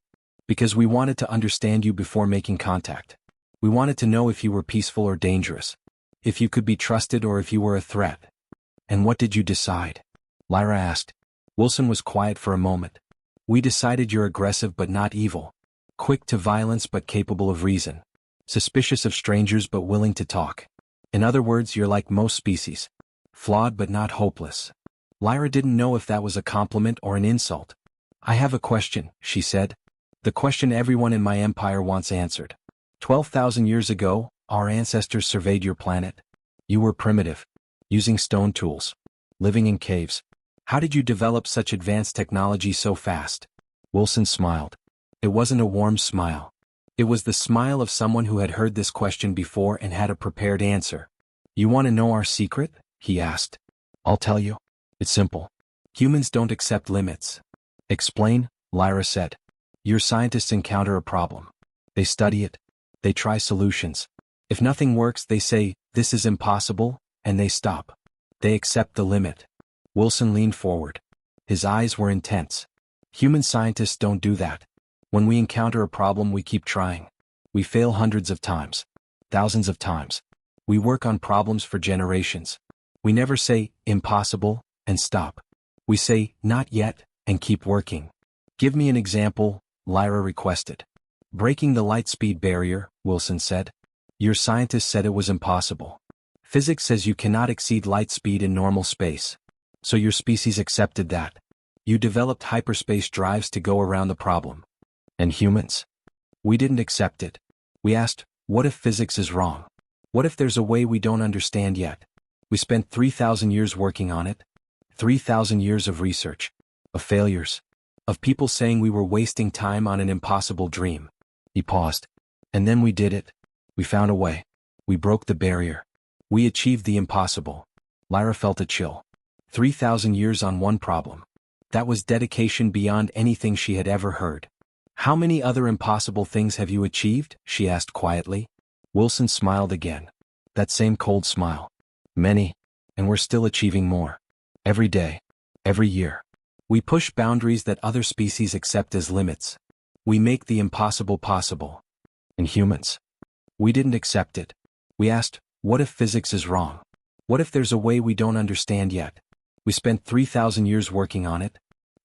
Because we wanted to understand you before making contact. We wanted to know if you were peaceful or dangerous. If you could be trusted or if you were a threat." "And what did you decide?" Lyra asked. Wilson was quiet for a moment. "We decided you're aggressive but not evil. Quick to violence but capable of reason. Suspicious of strangers but willing to talk. In other words, you're like most species. Flawed but not hopeless." Lyra didn't know if that was a compliment or an insult. "I have a question," she said. "The question everyone in my empire wants answered. 12,000 years ago, our ancestors surveyed your planet. You were primitive. Using stone tools. Living in caves. How did you develop such advanced technology so fast?" Wilson smiled. It wasn't a warm smile. It was the smile of someone who had heard this question before and had a prepared answer. "You want to know our secret?" he asked. "I'll tell you. It's simple. Humans don't accept limits." "Explain," Lyra said. "Your scientists encounter a problem. They study it. They try solutions. If nothing works, they say, 'This is impossible,' and they stop. They accept the limit." Wilson leaned forward. His eyes were intense. "Human scientists don't do that. When we encounter a problem, we keep trying. We fail hundreds of times. Thousands of times. We work on problems for generations. We never say, 'Impossible,' and stop. We say, 'Not yet,' and keep working." "Give me an example," Lyra requested. Breaking the light-speed barrier, Wilson said. Your scientists said it was impossible. Physics says you cannot exceed light speed in normal space. So your species accepted that. You developed hyperspace drives to go around the problem. And humans? We didn't accept it. We asked, what if physics is wrong? What if there's a way we don't understand yet? We spent 3,000 years working on it. 3,000 years of research. Of failures. Of people saying we were wasting time on an impossible dream. He paused. And then we did it. We found a way. We broke the barrier. We achieved the impossible. Lyra felt a chill. 3,000 years on one problem. That was dedication beyond anything she had ever heard. How many other impossible things have you achieved? She asked quietly. Wilson smiled again. That same cold smile. Many. And we're still achieving more. Every day. Every year. We push boundaries that other species accept as limits. We make the impossible possible. And humans? We didn't accept it. We asked, what if physics is wrong? What if there's a way we don't understand yet? We spent 3,000 years working on it.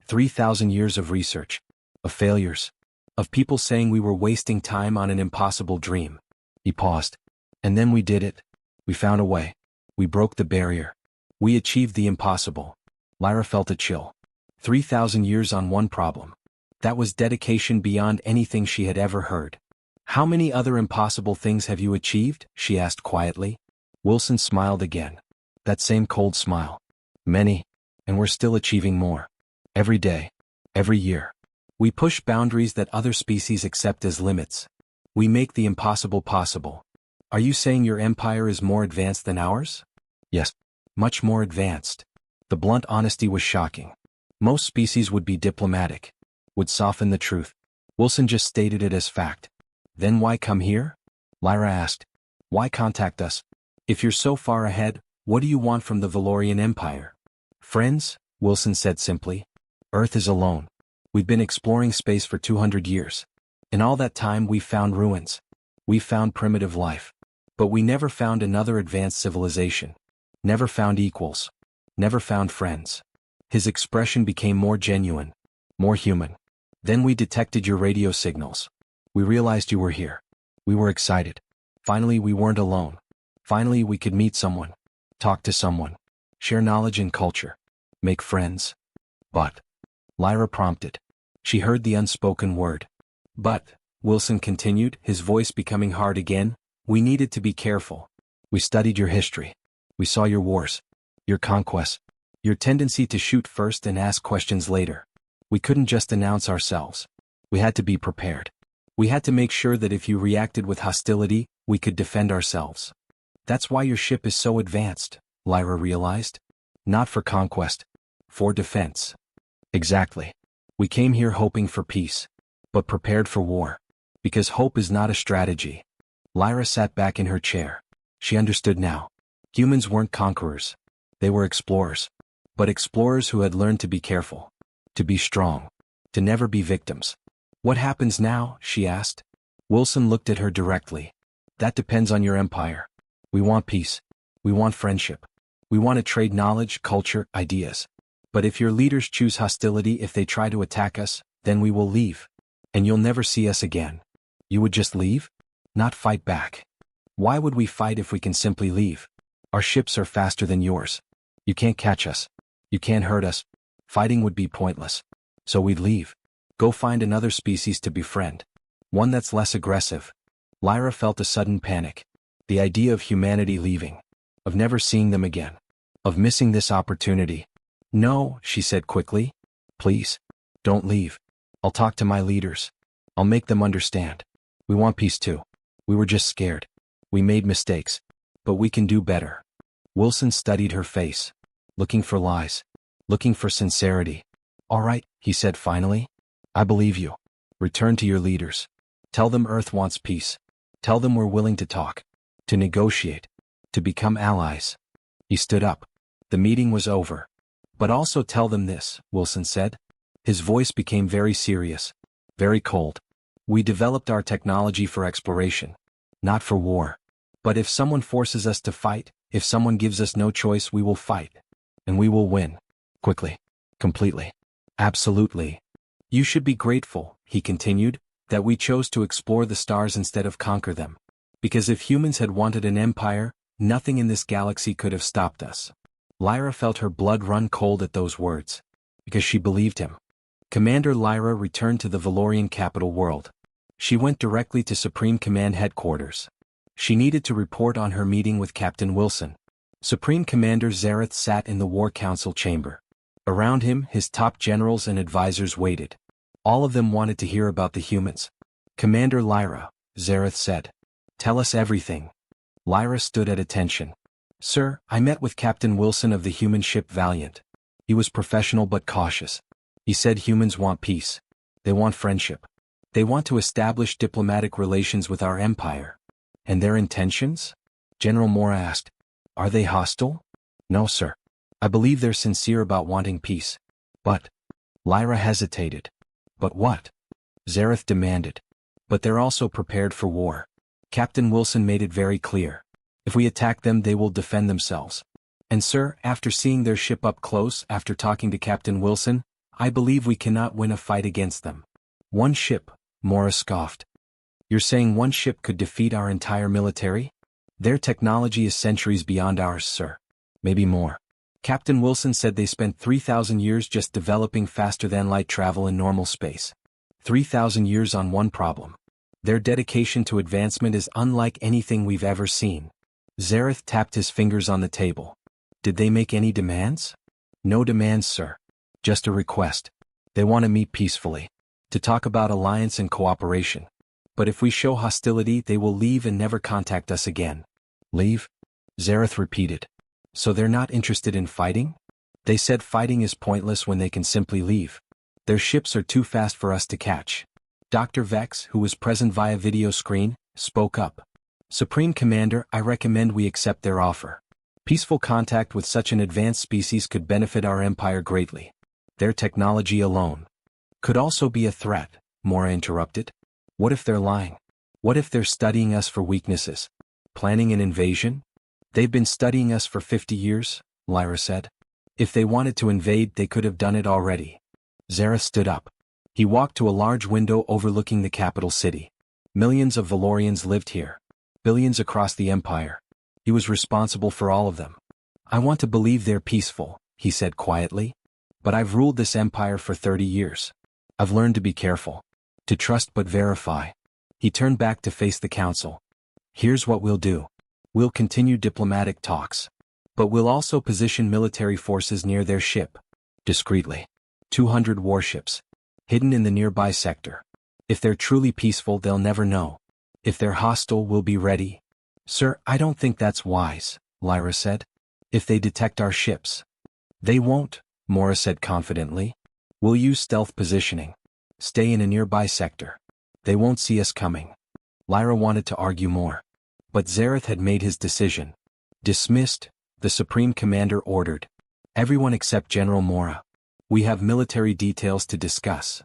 3,000 years of research. Of failures. Of people saying we were wasting time on an impossible dream. He paused. And then we did it. We found a way. We broke the barrier. We achieved the impossible. Lyra felt a chill. 3,000 years on one problem. That was dedication beyond anything she had ever heard. How many other impossible things have you achieved? She asked quietly. Wilson smiled again. That same cold smile. Many. And we're still achieving more. Every day. Every year. We push boundaries that other species accept as limits. We make the impossible possible. Are you saying your empire is more advanced than ours? Yes. Much more advanced. The blunt honesty was shocking. Most species would be diplomatic. Would soften the truth. Wilson just stated it as fact. Then why come here? Lyra asked. Why contact us? If you're so far ahead, what do you want from the Valorian Empire? Friends, Wilson said simply. Earth is alone. We've been exploring space for 200 years. In all that time we've found ruins. We've found primitive life. But we never found another advanced civilization. Never found equals. Never found friends. His expression became more genuine. More human. Then we detected your radio signals. We realized you were here. We were excited. Finally we weren't alone. Finally we could meet someone. Talk to someone. Share knowledge and culture. Make friends. But. Lyra prompted. She heard the unspoken word. But, Wilson continued, his voice becoming hard again, we needed to be careful. We studied your history. We saw your wars. Your conquests. Your tendency to shoot first and ask questions later. We couldn't just announce ourselves. We had to be prepared. We had to make sure that if you reacted with hostility, we could defend ourselves. That's why your ship is so advanced, Lyra realized. Not for conquest. For defense. Exactly. We came here hoping for peace. But prepared for war. Because hope is not a strategy. Lyra sat back in her chair. She understood now. Humans weren't conquerors. They were explorers. But explorers who had learned to be careful. To be strong. To never be victims. What happens now? She asked. Wilson looked at her directly. That depends on your empire. We want peace. We want friendship. We want to trade knowledge, culture, ideas. But if your leaders choose hostility, if they try to attack us, then we will leave. And you'll never see us again. You would just leave? Not fight back. Why would we fight if we can simply leave? Our ships are faster than yours. You can't catch us. You can't hurt us. Fighting would be pointless. So we'd leave. Go find another species to befriend. One that's less aggressive. Lyra felt a sudden panic. The idea of humanity leaving. Of never seeing them again. Of missing this opportunity. No, she said quickly. Please. Don't leave. I'll talk to my leaders. I'll make them understand. We want peace too. We were just scared. We made mistakes. But we can do better. Wilson studied her face. Looking for lies. Looking for sincerity. All right, he said finally. I believe you. Return to your leaders. Tell them Earth wants peace. Tell them we're willing to talk. To negotiate. To become allies. He stood up. The meeting was over. But also tell them this, Wilson said. His voice became very serious. Very cold. We developed our technology for exploration. Not for war. But if someone forces us to fight, if someone gives us no choice, we will fight. And we will win. Quickly. Completely. Absolutely. You should be grateful, he continued. That we chose to explore the stars instead of conquer them. Because if humans had wanted an empire, nothing in this galaxy could have stopped us. Lyra felt her blood run cold at those words. Because she believed him. Commander Lyra returned to the Valorian capital world. She went directly to Supreme Command headquarters. She needed to report on her meeting with Captain Wilson. Supreme Commander Zareth sat in the War Council chamber. Around him, his top generals and advisors waited. All of them wanted to hear about the humans. Commander Lyra, Zareth said. Tell us everything. Lyra stood at attention. Sir, I met with Captain Wilson of the human ship Valiant. He was professional but cautious. He said humans want peace. They want friendship. They want to establish diplomatic relations with our empire. And their intentions? General Mora asked. Are they hostile? No, sir. I believe they're sincere about wanting peace. But... Lyra hesitated. But what? Zareth demanded. But they're also prepared for war. Captain Wilson made it very clear. If we attack them, they will defend themselves. And sir, after seeing their ship up close, after talking to Captain Wilson, I believe we cannot win a fight against them. One ship, Mora scoffed. You're saying one ship could defeat our entire military? Their technology is centuries beyond ours, sir. Maybe more. Captain Wilson said they spent 3,000 years just developing faster-than-light travel in normal space. 3,000 years on one problem. Their dedication to advancement is unlike anything we've ever seen. Zareth tapped his fingers on the table. Did they make any demands? No demands, sir. Just a request. They want to meet peacefully. To talk about alliance and cooperation. But if we show hostility, they will leave and never contact us again. Leave? Zareth repeated. So they're not interested in fighting? They said fighting is pointless when they can simply leave. Their ships are too fast for us to catch. Dr. Vex, who was present via video screen, spoke up. Supreme Commander, I recommend we accept their offer. Peaceful contact with such an advanced species could benefit our empire greatly. Their technology alone could also be a threat, Mora interrupted. What if they're lying? What if they're studying us for weaknesses? Planning an invasion? They've been studying us for 50 years, Lyra said. If they wanted to invade, they could have done it already. Zareth stood up. He walked to a large window overlooking the capital city. Millions of Valorians lived here. Billions across the empire. He was responsible for all of them. I want to believe they're peaceful, he said quietly. But I've ruled this empire for 30 years. I've learned to be careful. To trust but verify. He turned back to face the council. Here's what we'll do. We'll continue diplomatic talks. But we'll also position military forces near their ship. Discreetly. 200 warships. Hidden in the nearby sector. If they're truly peaceful, they'll never know. If they're hostile, we'll be ready. Sir, I don't think that's wise, Lyra said. If they detect our ships. They won't, Mora said confidently. We'll use stealth positioning. Stay in a nearby sector. They won't see us coming. Lyra wanted to argue more. But Zareth had made his decision. Dismissed, the Supreme Commander ordered. Everyone except General Mora. We have military details to discuss.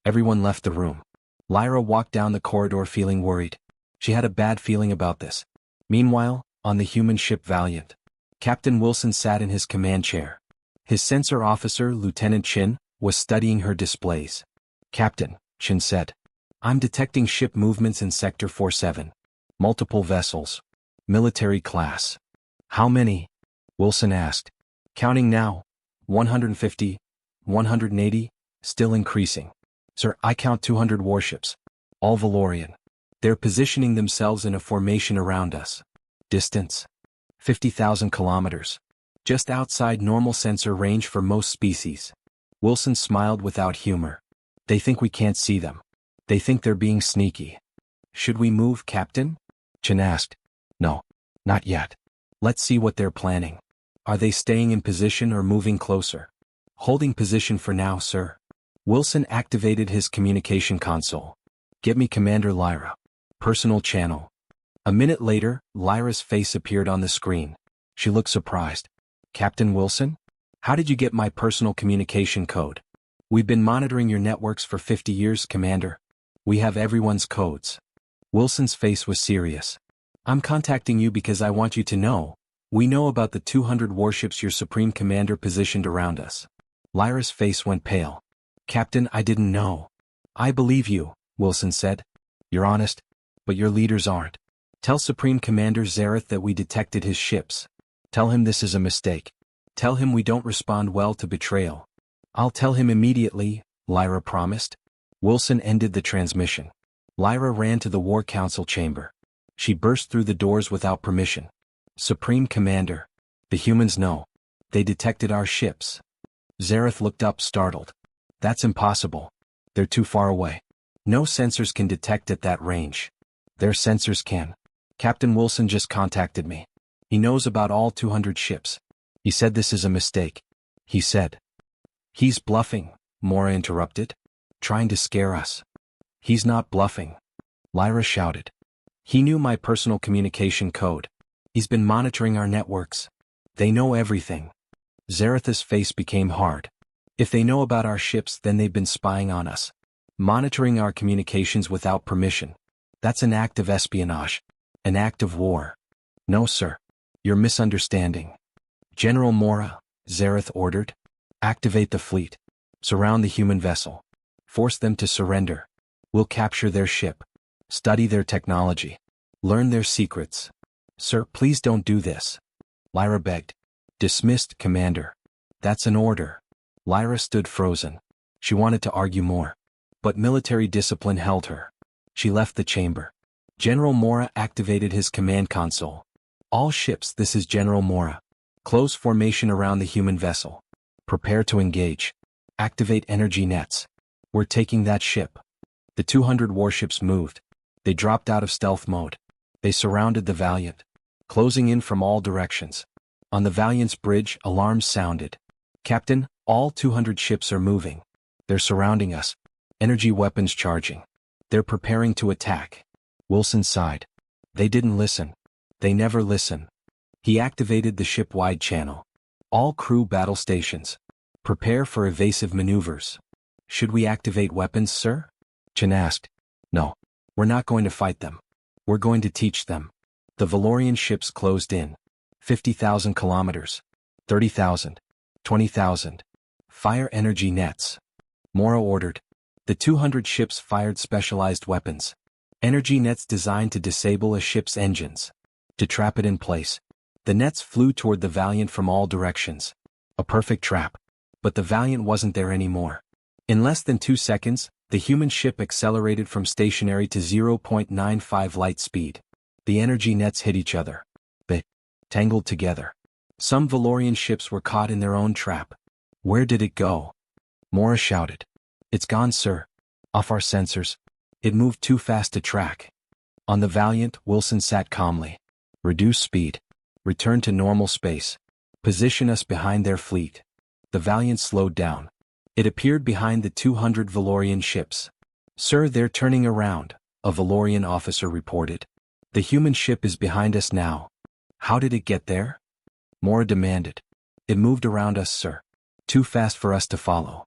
Everyone left the room. Lyra walked down the corridor feeling worried. She had a bad feeling about this. Meanwhile, on the human ship Valiant, Captain Wilson sat in his command chair. His sensor officer, Lieutenant Chin, was studying her displays. Captain, Chin said. I'm detecting ship movements in Sector 47. Multiple vessels. Military class. How many? Wilson asked. Counting now. 150, 180, still increasing. Sir, I count 200 warships. All Valorian. They're positioning themselves in a formation around us. Distance? 50,000 kilometers. Just outside normal sensor range for most species. Wilson smiled without humor. They think we can't see them. They think they're being sneaky. Should we move, Captain? Chin asked. No, not yet. Let's see what they're planning. Are they staying in position or moving closer? Holding position for now, sir. Wilson activated his communication console. Get me Commander Lyra. Personal channel. A minute later, Lyra's face appeared on the screen. She looked surprised. Captain Wilson? How did you get my personal communication code? We've been monitoring your networks for 50 years, Commander. We have everyone's codes. Wilson's face was serious. I'm contacting you because I want you to know. We know about the 200 warships your Supreme Commander positioned around us. Lyra's face went pale. Captain, I didn't know. I believe you, Wilson said. You're honest, but your leaders aren't. Tell Supreme Commander Zareth that we detected his ships. Tell him this is a mistake. Tell him we don't respond well to betrayal. I'll tell him immediately, Lyra promised. Wilson ended the transmission. Lyra ran to the War Council chamber. She burst through the doors without permission. Supreme Commander, the humans know. They detected our ships. Zareth looked up startled. That's impossible. They're too far away. No sensors can detect at that range. Their sensors can. Captain Wilson just contacted me. He knows about all 200 ships. He said this is a mistake. He said. He's bluffing, Mora interrupted. Trying to scare us. He's not bluffing. Lyra shouted. He knew my personal communication code. He's been monitoring our networks. They know everything. Zareth's face became hard. If they know about our ships, then they've been spying on us. Monitoring our communications without permission. That's an act of espionage. An act of war. No, sir. You're misunderstanding. General Mora, Zareth ordered. Activate the fleet. Surround the human vessel. Force them to surrender. We'll capture their ship. Study their technology. Learn their secrets. Sir, please don't do this. Lyra begged. Dismissed, Commander. That's an order. Lyra stood frozen. She wanted to argue more. But military discipline held her. She left the chamber. General Mora activated his command console. All ships, this is General Mora. Close formation around the human vessel. Prepare to engage. Activate energy nets. We're taking that ship. The 200 warships moved. They dropped out of stealth mode. They surrounded the Valiant, closing in from all directions. On the Valiant's bridge, alarms sounded. Captain, all 200 ships are moving. They're surrounding us. Energy weapons charging. They're preparing to attack. Wilson sighed. They didn't listen. They never listen. He activated the ship-wide channel. All crew battle stations. Prepare for evasive maneuvers. Should we activate weapons, sir? Chen asked. No. We're not going to fight them. We're going to teach them. The Valorian ships closed in. 50,000 kilometers. 30,000. 20,000. Fire energy nets. Mora ordered. The 200 ships fired specialized weapons. Energy nets designed to disable a ship's engines. To trap it in place. The nets flew toward the Valiant from all directions. A perfect trap. But the Valiant wasn't there anymore. In less than 2 seconds, the human ship accelerated from stationary to 0.95 light speed. The energy nets hit each other. They tangled together. Some Valorian ships were caught in their own trap. Where did it go? Mora shouted. It's gone, sir. Off our sensors. It moved too fast to track. On the Valiant, Wilson sat calmly. Reduce speed. Return to normal space. Position us behind their fleet. The Valiant slowed down. It appeared behind the 200 Valorian ships. Sir, they're turning around, a Valorian officer reported. The human ship is behind us now. How did it get there? Mora demanded. It moved around us, sir. Too fast for us to follow.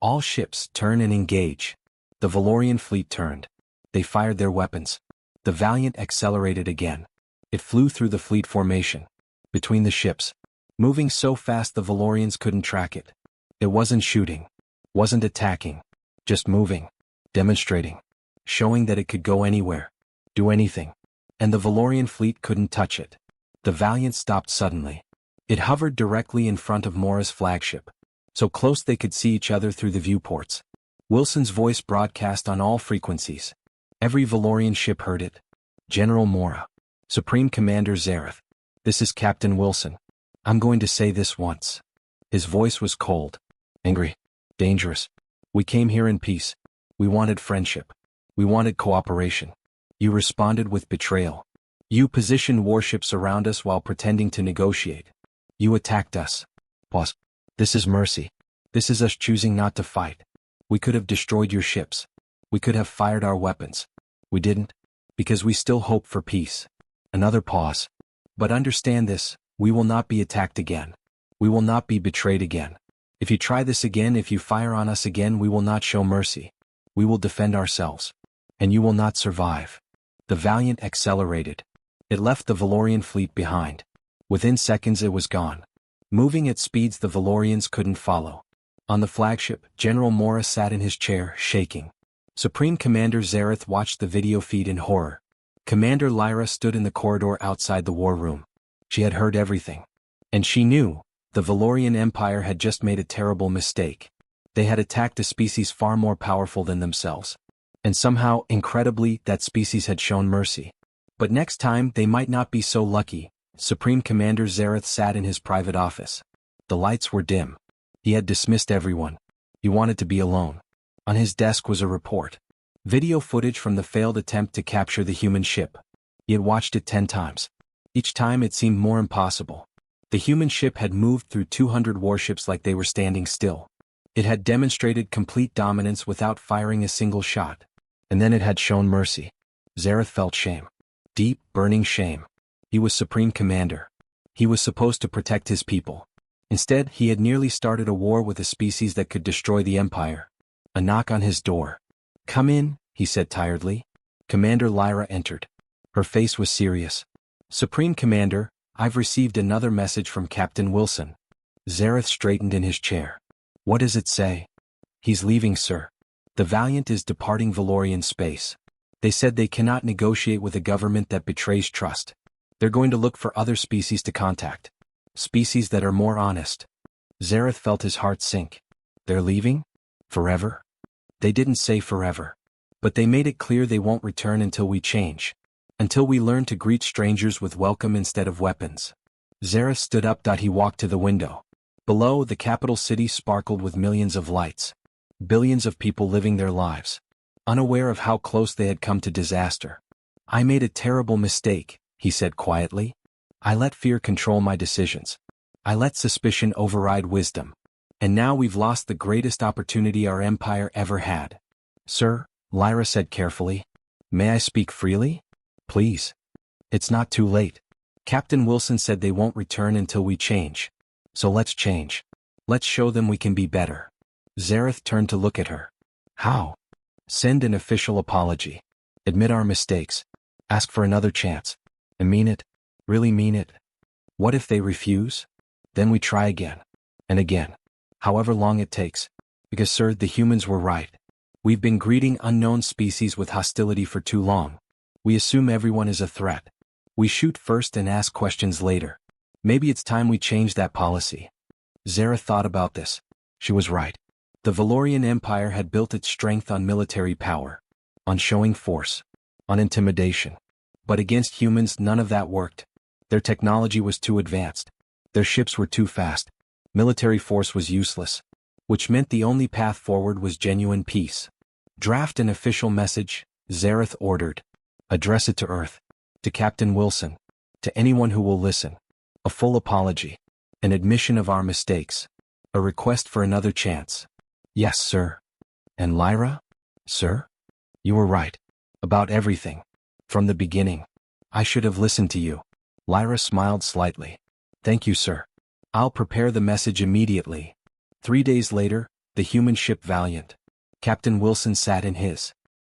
All ships, turn and engage. The Valorian fleet turned. They fired their weapons. The Valiant accelerated again. It flew through the fleet formation. Between the ships. Moving so fast the Valorians couldn't track it. It wasn't shooting. Wasn't attacking. Just moving. Demonstrating. Showing that it could go anywhere. Do anything. And the Valorian fleet couldn't touch it. The Valiant stopped suddenly. It hovered directly in front of Mora's flagship. So close they could see each other through the viewports. Wilson's voice broadcast on all frequencies. Every Valorian ship heard it. General Mora. Supreme Commander Zareth. This is Captain Wilson. I'm going to say this once. His voice was cold. Angry. Dangerous. We came here in peace. We wanted friendship. We wanted cooperation. You responded with betrayal. You positioned warships around us while pretending to negotiate. You attacked us. Pause. This is mercy. This is us choosing not to fight. We could have destroyed your ships. We could have fired our weapons. We didn't. Because we still hope for peace. Another pause. But understand this, we will not be attacked again. We will not be betrayed again. If you try this again, if you fire on us again, we will not show mercy. We will defend ourselves. And you will not survive. The Valiant accelerated. It left the Valorian fleet behind. Within seconds it was gone. Moving at speeds the Valorians couldn't follow. On the flagship, General Mora sat in his chair, shaking. Supreme Commander Zareth watched the video feed in horror. Commander Lyra stood in the corridor outside the war room. She had heard everything. And she knew, the Valorian Empire had just made a terrible mistake. They had attacked a species far more powerful than themselves. And somehow, incredibly, that species had shown mercy. But next time they might not be so lucky. Supreme Commander Zareth sat in his private office. The lights were dim. He had dismissed everyone. He wanted to be alone. On his desk was a report. Video footage from the failed attempt to capture the human ship. He had watched it 10 times. Each time it seemed more impossible. The human ship had moved through 200 warships like they were standing still. It had demonstrated complete dominance without firing a single shot. And then it had shown mercy. Zareth felt shame. Deep, burning shame. He was Supreme Commander. He was supposed to protect his people. Instead, he had nearly started a war with a species that could destroy the Empire. A knock on his door. "Come in," he said tiredly. Commander Lyra entered. Her face was serious. "Supreme Commander, I've received another message from Captain Wilson." Zareth straightened in his chair. "What does it say?" "He's leaving, sir. The Valiant is departing Valorian space. They said they cannot negotiate with a government that betrays trust. They're going to look for other species to contact. Species that are more honest." Zareth felt his heart sink. "They're leaving? Forever?" "They didn't say forever. But they made it clear they won't return until we change. Until we learn to greet strangers with welcome instead of weapons." Zareth stood up. He walked to the window. Below, the capital city sparkled with millions of lights. Billions of people living their lives. Unaware of how close they had come to disaster. "I made a terrible mistake," he said quietly. "I let fear control my decisions. I let suspicion override wisdom. And now we've lost the greatest opportunity our empire ever had." "Sir," Lyra said carefully, "may I speak freely? Please. It's not too late. Captain Wilson said they won't return until we change. So let's change. Let's show them we can be better." Zareth turned to look at her. "How?" "Send an official apology. Admit our mistakes. Ask for another chance. And mean it. Really mean it. What if they refuse? Then we try again. And again. However long it takes. Because, sir, the humans were right. We've been greeting unknown species with hostility for too long. We assume everyone is a threat. We shoot first and ask questions later. Maybe it's time we change that policy." Zareth thought about this. She was right. The Valorian Empire had built its strength on military power. On showing force. On intimidation. But against humans, none of that worked. Their technology was too advanced. Their ships were too fast. Military force was useless. Which meant the only path forward was genuine peace. "Draft an official message," Zareth ordered. "Address it to Earth. To Captain Wilson. To anyone who will listen. A full apology. An admission of our mistakes. A request for another chance." "Yes, sir." "And Lyra?" "Sir? You were right. About everything. From the beginning. I should have listened to you." Lyra smiled slightly. "Thank you, sir. I'll prepare the message immediately." 3 days later, the human ship Valiant. Captain Wilson sat in his